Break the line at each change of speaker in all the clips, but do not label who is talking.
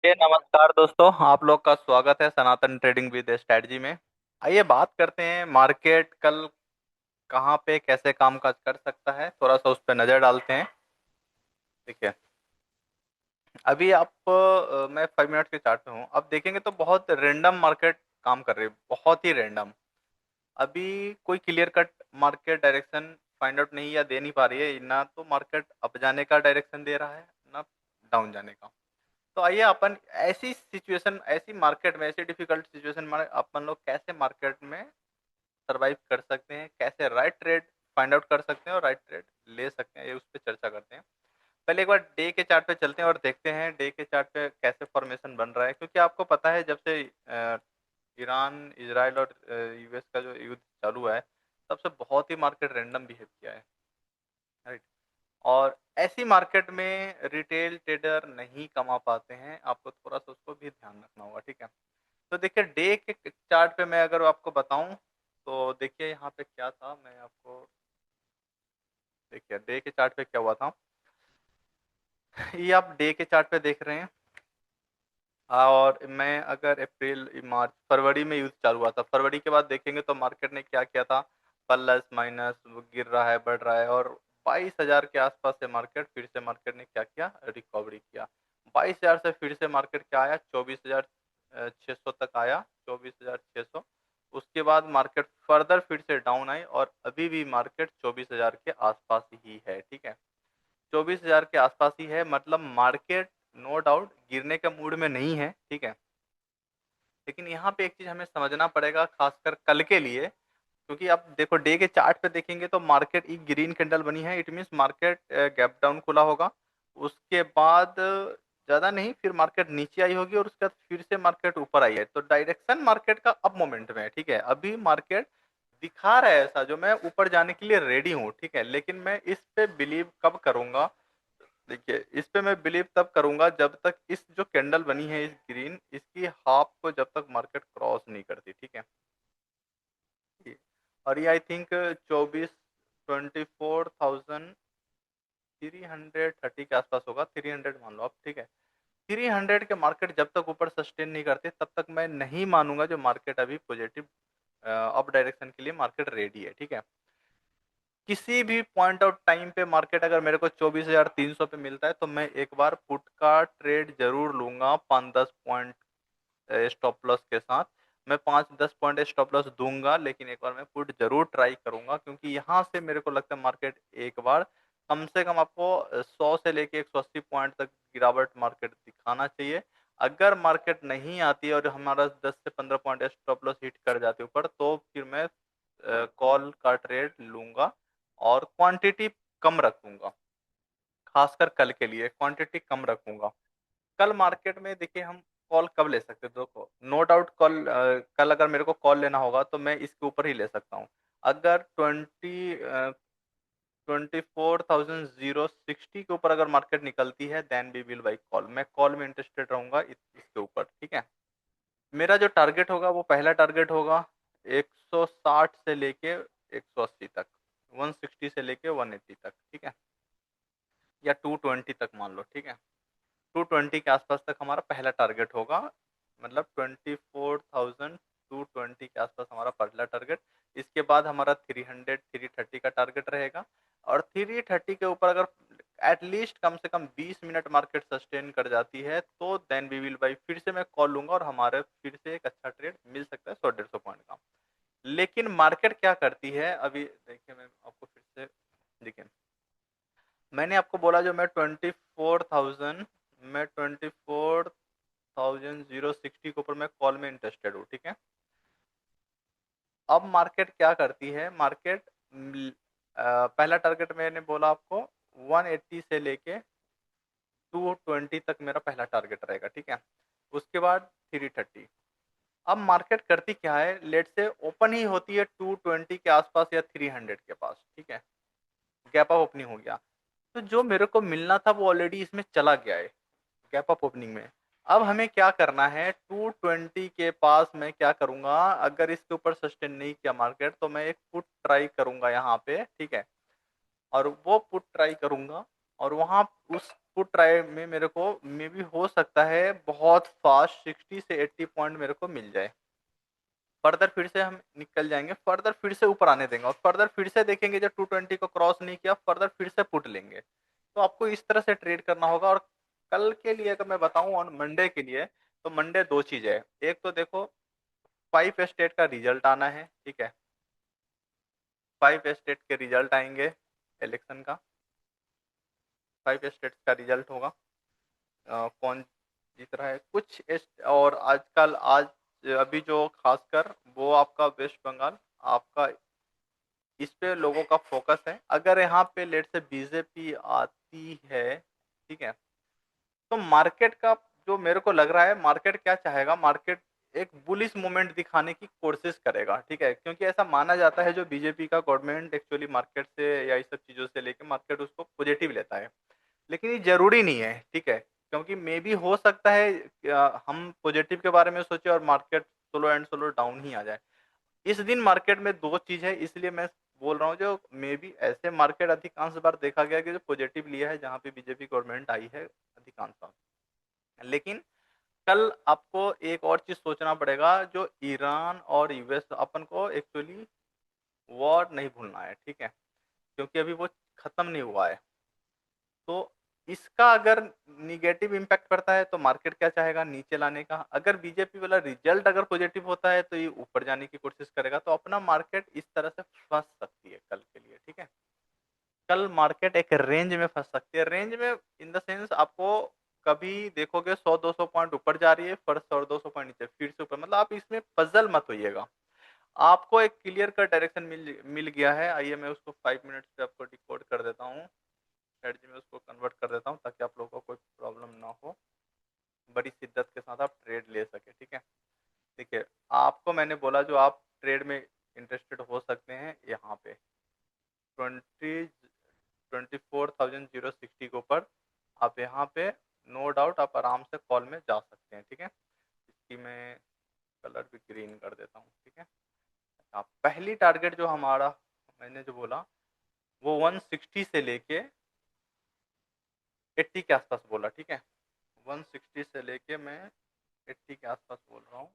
ये नमस्कार दोस्तों, आप लोग का स्वागत है सनातन ट्रेडिंग विद स्ट्रेटजी में। आइए बात करते हैं मार्केट कल कहाँ पे कैसे कामकाज कर सकता है, थोड़ा सा उस पर नजर डालते हैं। ठीक है। अभी मैं 5 मिनट के चार्ट पे हूँ। अब देखेंगे तो बहुत रेंडम मार्केट काम कर रही है, बहुत ही रेंडम। अभी कोई clear cut market direction find out नहीं या दे नहीं पा रही है, ना तो मार्केट अप जाने का डायरेक्शन दे रहा है ना डाउन जाने का। तो आइए अपन ऐसी सिचुएशन, ऐसी मार्केट में, ऐसी डिफिकल्ट सिचुएशन में अपन लोग कैसे मार्केट में सरवाइव कर सकते हैं, कैसे राइट ट्रेड फाइंड आउट कर सकते हैं और राइट ट्रेड ले सकते हैं, ये उस पर चर्चा करते हैं। पहले एक बार डे के चार्ट पे चलते हैं और देखते हैं डे के चार्ट पे कैसे फॉर्मेशन बन रहा है, क्योंकि आपको पता है जब से ईरान इजराइल और यूएस का जो युद्ध चालू हुआ है, तब से बहुत ही मार्केट रैंडम बिहेव किया है। राइट। और ऐसी मार्केट में रिटेल ट्रेडर नहीं कमा पाते हैं, आपको थोड़ा सा उसको भी ध्यान रखना होगा। ठीक है। तो देखिए डे के चार्ट पे मैं अगर आपको बताऊं, तो देखिए यहाँ पे क्या था, मैं आपको देखिए डे के चार्ट पे क्या हुआ था। ये आप डे के चार्ट पे देख रहे हैं। और मैं अगर अप्रैल मार्च फरवरी में यूज चालू हुआ था, फरवरी के बाद देखेंगे तो मार्केट ने क्या किया था, प्लस माइनस गिर रहा है, बढ़ रहा है, और 22,000 के आसपास से मार्केट फिर से मार्केट ने क्या किया, रिकवरी किया। 22,000 से फिर से मार्केट क्या आया, 24,600 तक आया, 24,600। उसके बाद मार्केट फर्दर फिर से डाउन आई और अभी भी मार्केट 24,000 के आसपास ही है। ठीक है। 24,000 के आसपास ही है, मतलब मार्केट नो डाउट गिरने के मूड में नहीं है। ठीक है। लेकिन यहाँ पे एक चीज हमें समझना पड़ेगा, खासकर कल के लिए, क्योंकि आप देखो डे के चार्ट पे देखेंगे तो मार्केट एक ग्रीन कैंडल बनी है, it means market gap down खुला होगा। उसके बाद ज्यादा नहीं, फिर मार्केट नीचे आई होगी और उसके बाद फिर से मार्केट ऊपर आई है, तो डायरेक्शन मार्केट का अप मोमेंट में है। ठीक है। अभी मार्केट दिखा रहा है ऐसा जो मैं ऊपर जाने के लिए रेडी हूँ। ठीक है। लेकिन मैं इस पे बिलीव कब करूंगा, देखिए इस पे मैं बिलीव तब करूंगा जब तक इस जो कैंडल बनी है, इस ग्रीन, इसकी हाफ को जब तक मार्केट क्रॉस नहीं करती। ठीक है। और ये आई थिंक 330 के आसपास होगा, 300 मान लो आप। ठीक है। 300 के मार्केट जब तक ऊपर सस्टेन नहीं करते, तब तक मैं नहीं मानूंगा जो मार्केट अभी पॉजिटिव अप डायरेक्शन के लिए मार्केट रेडी है। ठीक है। किसी भी पॉइंट ऑफ टाइम पे मार्केट अगर मेरे को 24,300 पे मिलता है, तो मैं एक बार पुट का ट्रेड जरूर लूंगा, 5-10 पॉइंट स्टॉप लॉस के साथ। मैं 5-10 पॉइंट स्टॉप लॉस दूंगा, लेकिन एक बार मैं पुट जरूर ट्राई करूंगा, क्योंकि यहाँ से मेरे को लगता है मार्केट एक बार कम से कम आपको 100 से लेके 180 पॉइंट तक गिरावट मार्केट दिखाना चाहिए। अगर मार्केट नहीं आती और हमारा 10 से 15 पॉइंट स्टॉप लॉस हिट कर जाते ऊपर, तो फिर मैं कॉल का ट्रेड लूंगा और क्वांटिटी कम रखूंगा। खासकर कल के लिए क्वांटिटी कम रखूंगा। कल मार्केट में देखिए हम कॉल कब ले सकते हैं, देखो नो डाउट कॉल, कल अगर मेरे को कॉल लेना होगा तो मैं इसके ऊपर ही ले सकता हूँ। अगर 24,060 के ऊपर अगर मार्केट निकलती है, then we will buy call, मैं कॉल में इंटरेस्टेड रहूंगा इसके ऊपर। ठीक है। मेरा जो टारगेट होगा वो पहला टारगेट होगा 160 से लेके 180 तक, 160 से लेके 180 तक। ठीक है। या 220 तक मान लो। ठीक है। 220 के आसपास तक हमारा पहला टारगेट होगा, मतलब 24,220 के आसपास हमारा पहला टारगेट। इसके बाद हमारा 330 का टारगेट रहेगा। और 330 के ऊपर अगर एटलीस्ट कम से कम 20 मिनट मार्केट सस्टेन कर जाती है, तो देन वी विल बाई, फिर से मैं कॉल लूंगा और हमारे फिर से एक अच्छा ट्रेड मिल सकता है 100-150 पॉइंट का। लेकिन मार्केट क्या करती है, अभी देखिए मैं आपको फिर से, देखिए मैंने आपको बोला जो मैं 24,060 के ऊपर मैं कॉल में इंटरेस्टेड हूँ। ठीक है। अब मार्केट क्या करती है, मार्केट पहला टारगेट मैंने बोला आपको 180 से लेके 220 तक मेरा पहला टारगेट रहेगा। ठीक है। उसके बाद 330। अब मार्केट करती क्या है, लेट से ओपन ही होती है 220 के आसपास या 300 के पास। ठीक है। गैप अप ओपनिंग हो गया, तो जो मेरे को मिलना था वो ऑलरेडी इसमें चला गया है गैप अप ओपनिंग में। अब हमें क्या करना है, 220 के पास मैं क्या करूंगा, अगर इसके ऊपर सस्टेन नहीं किया मार्केट, तो मैं एक पुट ट्राई करूंगा यहाँ पे। ठीक है। और वो पुट ट्राई करूंगा और वहां उस पुट ट्राई में मेरे को मे बी हो सकता है बहुत फास्ट 60 से 80 पॉइंट मेरे को मिल जाए। फर्दर फिर से हम निकल जाएँगे, फर्दर फिर से ऊपर आने देंगे और फर्दर फिर से देखेंगे जब 220 को क्रॉस नहीं किया, फर्दर फिर से पुट लेंगे। तो आपको इस तरह से ट्रेड करना होगा। और कल के लिए अगर मैं बताऊँ ऑन मंडे के लिए, तो मंडे 2 चीज़ है। एक तो देखो 5 स्टेट का रिजल्ट आना है, ठीक है? 5 स्टेट के रिजल्ट आएँगे इलेक्शन का, 5 स्टेट्स का रिजल्ट होगा। कौन जीत रहा है कुछ और आजकल आज अभी जो खासकर वो आपका वेस्ट बंगाल, आपका इस पे लोगों का फोकस है। अगर यहाँ पे लेट से बीजेपी आती है, ठीक है, तो मार्केट का जो मेरे को लग रहा है, मार्केट क्या चाहेगा, मार्केट एक बुलिश मूवमेंट दिखाने की कोशिश करेगा, ठीक है, क्योंकि ऐसा माना जाता है जो बीजेपी का गवर्नमेंट एक्चुअली मार्केट से या इस सब चीजों से लेके मार्केट उसको पॉजिटिव लेता है। लेकिन ये ज़रूरी नहीं है, ठीक है? क्योंकि मे बी हो सकता है हम पॉज़िटिव के बारे में सोचें और market slow and slow down ही आ जाए। इस दिन मार्केट में 2 चीज़ है, इसलिए मैं बोल रहा हूँ जो मे बी ऐसे मार्केट अधिकांश बार देखा गया है कि जो पॉज़िटिव लिया है जहाँ पे बीजेपी गवर्नमेंट आई है अधिकांश बार। लेकिन कल आपको एक और चीज़ सोचना पड़ेगा, जो ईरान और यूएस अपन को एक्चुअली वॉर नहीं भूलना है, ठीक है? क्योंकि अभी वो खत्म नहीं हुआ है। तो इसका अगर नेगेटिव इम्पैक्ट पड़ता है तो मार्केट क्या चाहेगा, नीचे लाने का। अगर बीजेपी वाला रिजल्ट अगर पॉजिटिव होता है तो ये ऊपर जाने की कोशिश करेगा। तो अपना मार्केट इस तरह से फंस सकती है कल के लिए, ठीक है। कल मार्केट एक रेंज में फंस सकती है। रेंज में इन द सेंस आपको कभी देखोगे 100-200 पॉइंट ऊपर जा रही है, फिर 100-200 पॉइंट नीचे, फिर से ऊपर, मतलब आप इसमें पजल मत होइएगा। आपको एक क्लियर कट डायरेक्शन मिल मिल गया है। आइए मैं उसको 5 मिनट्स पे आपको डिकोड कर देता हूँ, स्ट्रेटजी में उसको कन्वर्ट कर देता हूँ ताकि आप लोगों को कोई प्रॉब्लम ना हो, बड़ी शिद्दत के साथ आप ट्रेड ले सके, ठीक है। देखिए, आपको मैंने बोला जो आप ट्रेड में इंटरेस्टेड हो सकते हैं यहाँ पे 24,060 के ऊपर, आप यहाँ पे नो डाउट आप आराम से कॉल में जा सकते हैं, ठीक है। इसकी मैं कलर भी ग्रीन कर देता हूँ, ठीक है। अच्छा, पहली टारगेट जो हमारा मैंने जो बोला वो 160 से लेके 80 के आसपास बोला, ठीक है। 160 से लेके मैं 80 के आसपास बोल रहा हूँ,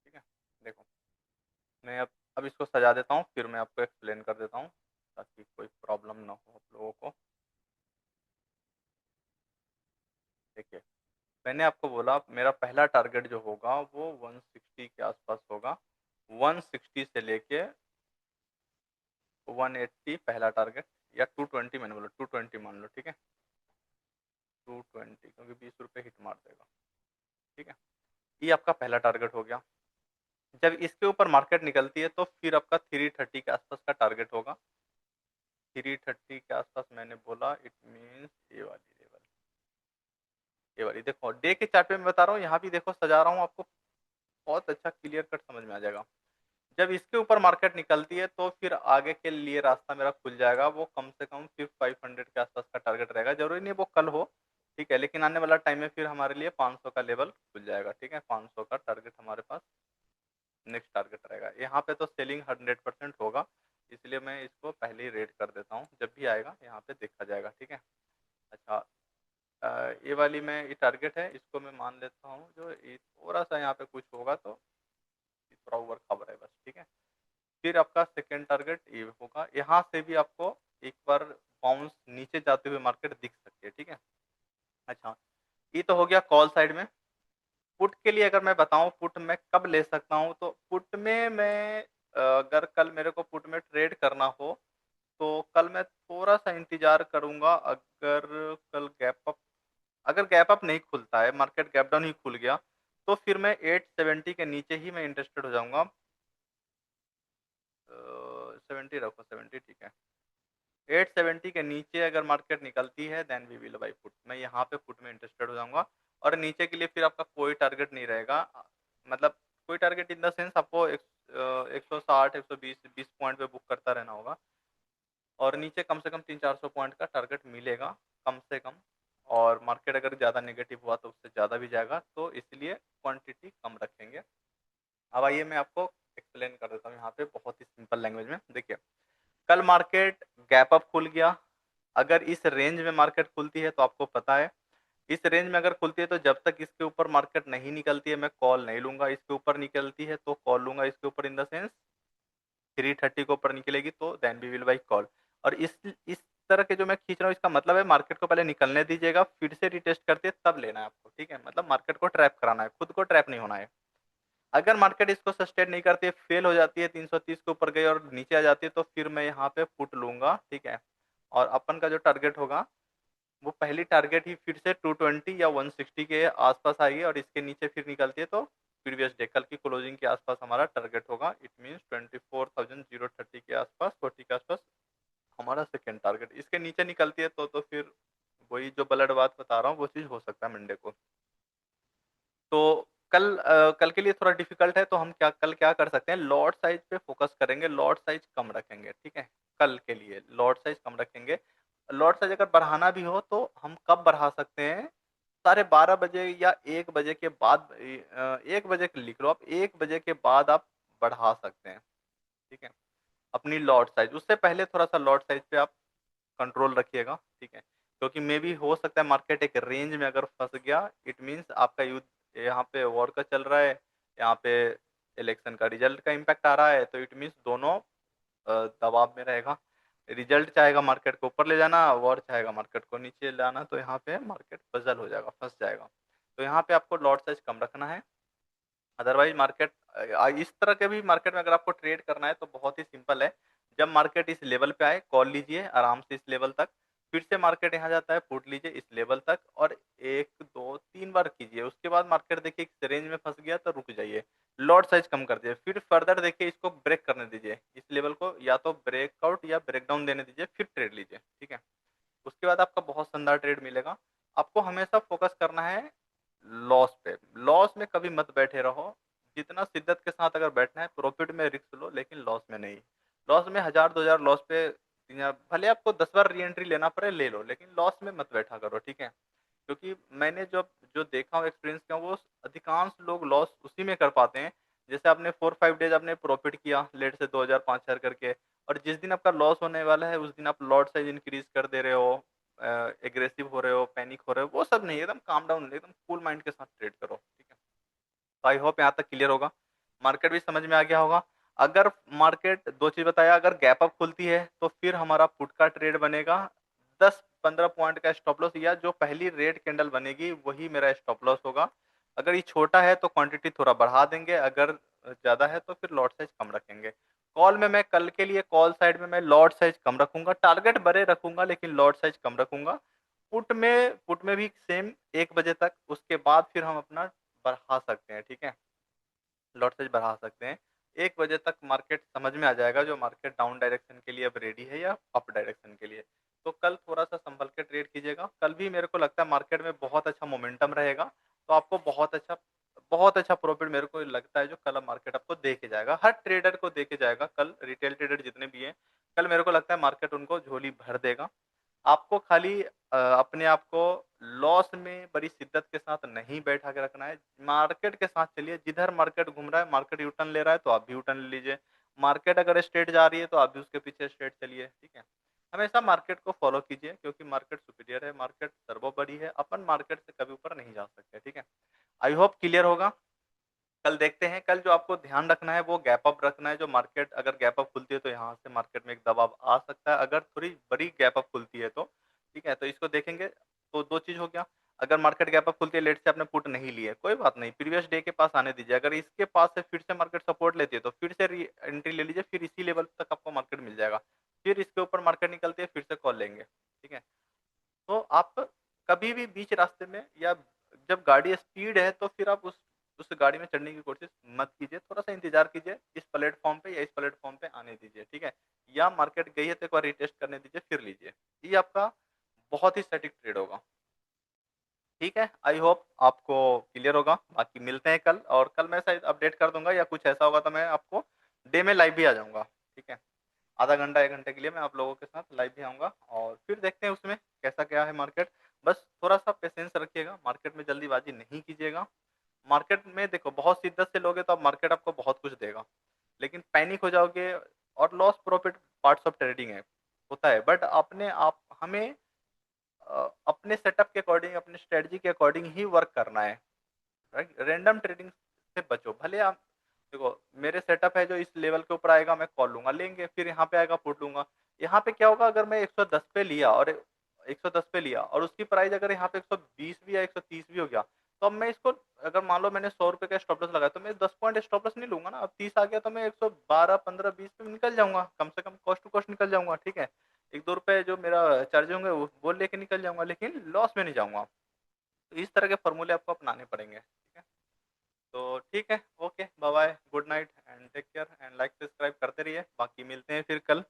ठीक है। देखो, मैं अब इसको सजा देता हूँ, फिर मैं आपको एक्सप्लेन कर देता हूँ ताकि कोई प्रॉब्लम ना हो आप लोगों को। देखिए, मैंने आपको बोला मेरा पहला टारगेट जो होगा वो 160 के आसपास होगा। 160 से लेके 180 पहला टारगेट, या 220 मैंने बोला, 220 मान लो, ठीक है। 220 क्योंकि 20 रुपये हिट मार देगा, ठीक है। ये आपका पहला टारगेट हो गया। जब इसके ऊपर मार्केट निकलती है तो फिर आपका 330 के आसपास का टारगेट होगा। 330 के आसपास मैंने बोला, इट मीन्स ये वाली देखो, डे के चार्ट पे मैं बता रहा हूँ, यहाँ भी देखो सजा रहा हूँ आपको, बहुत अच्छा क्लियर कट समझ में आ जाएगा। जब इसके ऊपर मार्केट निकलती है तो फिर आगे के लिए रास्ता मेरा खुल जाएगा। वो कम से कम फिर 500 के आसपास का टारगेट रहेगा। जरूरी नहीं वो कल हो, ठीक है, लेकिन आने वाला टाइम में फिर हमारे लिए 500 का लेवल खुल जाएगा, ठीक है। 500 का टारगेट हमारे पास नेक्स्ट टारगेट रहेगा। यहाँ पे तो सेलिंग 100% होगा, इसलिए मैं इसको पहले ही रेड कर देता हूँ। जब भी आएगा यहाँ पे देखा जाएगा, ठीक है। अच्छा, ये वाली मैं ये टारगेट है, इसको मैं मान लेता हूँ। जो ये थोड़ा सा यहाँ पे कुछ होगा तो ये थोड़ा ऊपर खबर है बस, ठीक है। फिर आपका सेकेंड टारगेट ये होगा, यहाँ से भी आपको एक बार बाउंस नीचे जाते हुए मार्केट दिख सकती है, ठीक है। अच्छा, ये तो हो गया कॉल साइड में। पुट के लिए अगर मैं बताऊं पुट में कब ले सकता हूं, तो पुट में मैं अगर कल मेरे को पुट में ट्रेड करना हो तो कल मैं थोड़ा सा इंतजार करूंगा। अगर गैप अप नहीं खुलता है, मार्केट गैप डाउन ही खुल गया, तो फिर मैं 870 के नीचे ही मैं इंटरेस्टेड हो जाऊंगा। 70 रखो, 70 ठीक है। 870 के नीचे अगर मार्केट निकलती है then we will buy put, मैं यहाँ पे पुट में इंटरेस्टेड हो जाऊंगा। और नीचे के लिए फिर आपका कोई टारगेट नहीं रहेगा, मतलब कोई टारगेट इन द सेंस आपको 160 120 20 पॉइंट पे बुक करता रहना होगा। और नीचे कम से कम 300-400 पॉइंट का टारगेट मिलेगा कम से कम। और मार्केट अगर ज़्यादा नेगेटिव हुआ तो उससे ज़्यादा भी जाएगा, तो इसलिए क्वांटिटी कम रखेंगे। अब आइए मैं आपको एक्सप्लेन कर देता हूँ यहाँ पे बहुत ही सिंपल लैंग्वेज में। देखिए, कल मार्केट गैप अप खुल गया, अगर इस रेंज में मार्केट खुलती है तो आपको पता है, इस रेंज में अगर खुलती है तो जब तक इसके ऊपर मार्केट नहीं निकलती है मैं कॉल नहीं लूंगा, इसके ऊपर निकलती है तो कॉल लूंगा, इसके ऊपर इन द सेंस 330 के ऊपर निकलेगी तो then we will buy call. और इस तरह के जो मैं खींच रहा हूँ इसका मतलब है मार्केट को पहले निकलने दीजिएगा, फिर से रिटेस्ट करते हैं तब लेना है आपको, ठीक है। मतलब मार्केट को ट्रैप कराना है, खुद को ट्रैप नहीं होना है। अगर मार्केट इसको सस्टेन नहीं करती है, फेल हो जाती है, 330 के ऊपर गई और नीचे आ जाती है, तो फिर मैं यहाँ पे पुट लूंगा, ठीक है। और अपन का जो टारगेट होगा वो पहली टारगेट ही फिर से 220 या 160 के आसपास आएगी, और इसके नीचे फिर निकलती है तो प्रीवियस डे कल की क्लोजिंग के आसपास हमारा टारगेट होगा। इट मीन्स 24,030 के आसपास, 40 के आसपास हमारा सेकेंड टारगेट। इसके नीचे निकलती है तो फिर वही जो बलट बात बता रहा हूँ वो चीज़ हो सकता है मंडे को। तो कल के लिए थोड़ा डिफिकल्ट है, तो हम कल क्या कर सकते हैं, लॉट साइज पे फोकस करेंगे, लॉट साइज कम रखेंगे, ठीक है। कल के लिए लॉट साइज कम रखेंगे। लॉट साइज अगर बढ़ाना भी हो तो हम कब बढ़ा सकते हैं, 12:30 बजे या 1 बजे के बाद, 1 बजे लिख लो आप, 1 बजे के बाद आप बढ़ा सकते हैं, ठीक है, अपनी लॉट साइज। उससे पहले थोड़ा सा लॉट साइज पे आप कंट्रोल रखिएगा, ठीक है। क्योंकि मे भी हो सकता है मार्केट एक रेंज में अगर फंस गया, इट मीन्स आपका युद्ध यहाँ पे वॉर का चल रहा है, यहाँ पे इलेक्शन का रिजल्ट का इम्पैक्ट आ रहा है, तो इट मीन्स दोनों दबाव में रहेगा। रिजल्ट चाहेगा मार्केट को ऊपर ले जाना, वॉर चाहेगा मार्केट को नीचे लाना, तो यहाँ पे मार्केट पजल हो जाएगा, फंस जाएगा। तो यहाँ पे आपको लॉट साइज कम रखना है। अदरवाइज मार्केट इस तरह के भी मार्केट में अगर आपको ट्रेड करना है तो बहुत ही सिंपल है। जब मार्केट इस लेवल पे आए कॉल लीजिए आराम से इस लेवल तक, फिर से मार्केट यहाँ जाता है पुट लीजिए इस लेवल तक, और 1 2 3 बार कीजिए। उसके बाद मार्केट देखिए इस रेंज में फंस गया तो रुक जाइए, लॉट साइज कम कर दीजिए, फिर फर्दर देखिए इसको ब्रेक करने दीजिए, इस लेवल को या तो ब्रेकआउट या ब्रेकडाउन देने दीजिए, फिर ट्रेड लीजिए, ठीक है। उसके बाद आपका बहुत शानदार ट्रेड मिलेगा। आपको हमेशा फोकस करना है लॉस पे, लॉस में कभी मत बैठे रहो। जितना शिद्दत के साथ अगर बैठना है, प्रॉफिट में रिस्क लो लेकिन लॉस में नहीं। लॉस में 1000 2000 लॉस पे, भले आपको 10 बार री एंट्री लेना पड़े ले लो, लेकिन लॉस में मत बैठा करो, ठीक है। क्योंकि मैंने जो जो देखा हूँ, एक्सपीरियंस किया हूँ, वो अधिकांश लोग लॉस उसी में कर पाते हैं। जैसे आपने 4 5 डेज आपने प्रॉफिट किया लेट से 2000 5000 करके, और जिस दिन आपका लॉस होने वाला है उस दिन आप लॉट साइज इंक्रीज कर दे रहे हो, एग्रेसिव हो रहे हो, पैनिक हो रहे हो, वो सब नहीं, एकदम काम डाउन, एकदम कूल माइंड के साथ ट्रेड करो, ठीक है। तो आई होप यहाँ तक क्लियर होगा, मार्केट भी समझ में आ गया होगा। अगर मार्केट, दो चीज बताया, अगर गैप अप खुलती है तो फिर हमारा पुट का ट्रेड बनेगा 10 15 पॉइंट का स्टॉप लॉस, या जो पहली रेड कैंडल बनेगी वही मेरा स्टॉप लॉस होगा। अगर ये छोटा है तो क्वांटिटी थोड़ा बढ़ा देंगे, अगर ज्यादा है तो फिर लॉट साइज कम रखेंगे। कॉल में मैं कल के लिए कॉल साइड में मैं लॉट साइज कम रखूंगा, टारगेट बड़े रखूंगा लेकिन लॉट साइज कम रखूंगा। पुट में भी सेम 1 बजे तक, उसके बाद फिर हम अपना बढ़ा सकते हैं, ठीक है, लॉट साइज बढ़ा सकते हैं। 1 बजे तक मार्केट समझ में आ जाएगा जो मार्केट डाउन डायरेक्शन के लिए अब रेडी है या अप डायरेक्शन के लिए। तो कल थोड़ा सा संभल के ट्रेड कीजिएगा, कल भी मेरे को लगता है मार्केट में बहुत अच्छा मोमेंटम रहेगा, तो आपको बहुत अच्छा प्रॉफिट मेरे को लगता है जो कल मार्केट आपको दे के जाएगा, हर ट्रेडर को दे के जाएगा कल, रिटेल ट्रेडर जितने भी हैं, कल मेरे को लगता है मार्केट उनको झोली भर देगा। आपको खाली अपने आप को लॉस में बड़ी शिद्दत के साथ नहीं बैठा के रखना है, मार्केट के साथ चलिए, जिधर मार्केट घूम रहा है, मार्केट यूटर्न ले रहा है तो आप भी यूटर्न ले लीजिए, मार्केट अगर स्ट्रेट जा रही है तो आप भी उसके पीछे स्ट्रेट चलिए, ठीक है। हमेशा मार्केट को फॉलो कीजिए क्योंकि मार्केट सुपीरियर है, मार्केट सर्वोपरि है, अपन मार्केट से कभी ऊपर नहीं जा सकते, ठीक है। आई होप क्लियर होगा। कल देखते हैं, कल जो आपको ध्यान रखना है वो गैप अप रखना है, जो मार्केट अगर गैप अप खुलती है तो यहाँ से मार्केट में एक दबाव आ सकता है, अगर थोड़ी बड़ी गैप अप खुलती है तो, ठीक है, तो इसको देखेंगे। तो दो चीज हो गया, अगर मार्केट गैप अप खुलती है, लेट से आपने पुट नहीं लिए, कोई बात नहीं, प्रीवियस डे के पास आने दीजिए, अगर इसके पास से फिर से मार्केट सपोर्ट लेती है तो फिर से एंट्री ले लीजिए, फिर इसी लेवल तक आपको मार्केट मिल जाएगा, फिर इसके ऊपर मार्केट निकलती है फिर से कॉल लेंगे, ठीक है। तो आप कभी भी बीच रास्ते में या जब गाड़ी स्पीड है तो फिर आप उस गाड़ी में चढ़ने की कोशिश मत कीजिए, थोड़ा सा इंतजार कीजिए, इस प्लेटफॉर्म पे या इस प्लेटफॉर्म पे आने दीजिए, ठीक है। या मार्केट गई है तो एक बार रिटेस्ट करने दीजिए फिर लीजिए, ये आपका बहुत ही सटीक ट्रेड होगा, ठीक है। आई होप आपको क्लियर होगा, बाकी मिलते हैं कल, और कल मैं शायद अपडेट कर दूंगा या कुछ ऐसा होगा तो मैं आपको डे में लाइव भी आ जाऊंगा, ठीक है। आधा घंटा 1 घंटे के लिए मैं आप लोगों के साथ लाइव भी आऊँगा, और फिर देखते हैं उसमें कैसा क्या है मार्केट। बस थोड़ा-सा पेशेंस रखिएगा, मार्केट में जल्दीबाजी नहीं कीजिएगा। मार्केट में देखो बहुत शिद्दत से लोगे तो अब मार्केट आपको बहुत कुछ देगा, लेकिन पैनिक हो जाओगे और loss profit parts of trading है, होता है, बट अपने आप हमें अपने सेटअप के अकॉर्डिंग, अपनी स्ट्रेटजी के अकॉर्डिंग ही वर्क करना है। राइट, रैंडम ट्रेडिंग से बचो। भले आप देखो, मेरे सेटअप है जो इस लेवल के ऊपर आएगा मैं कॉल लूंगा, लेंगे, फिर यहाँ पे आएगा पुट लूंगा। यहाँ पे क्या होगा, अगर मैं 110 पे लिया और 110 पे लिया और उसकी प्राइस अगर यहाँ पे 120 भी या 130 भी हो गया, तो अब मैं इसको, अगर मान लो मैंने 100 रुपए का स्टॉप लॉस लगाया, तो मैं 10 पॉइंट स्टॉप लॉस नहीं लूंगा ना। अब 30 आ गया तो मैं 112, 15, 20 पे निकल जाऊंगा, कम से कम कॉस्ट टू कॉस्ट निकल जाऊंगा। ठीक है, 1-2 रुपए जो मेरा चार्ज होंगे वो लेके निकल जाऊंगा, लेकिन लॉस में नहीं जाऊंगा। तो इस तरह के फॉर्मूले आपको अपनाने पड़ेंगे। ठीक है, तो ठीक है, okay, bye bye, good night and take care and like subscribe करते रहिए। बाकी मिलते हैं फिर कल।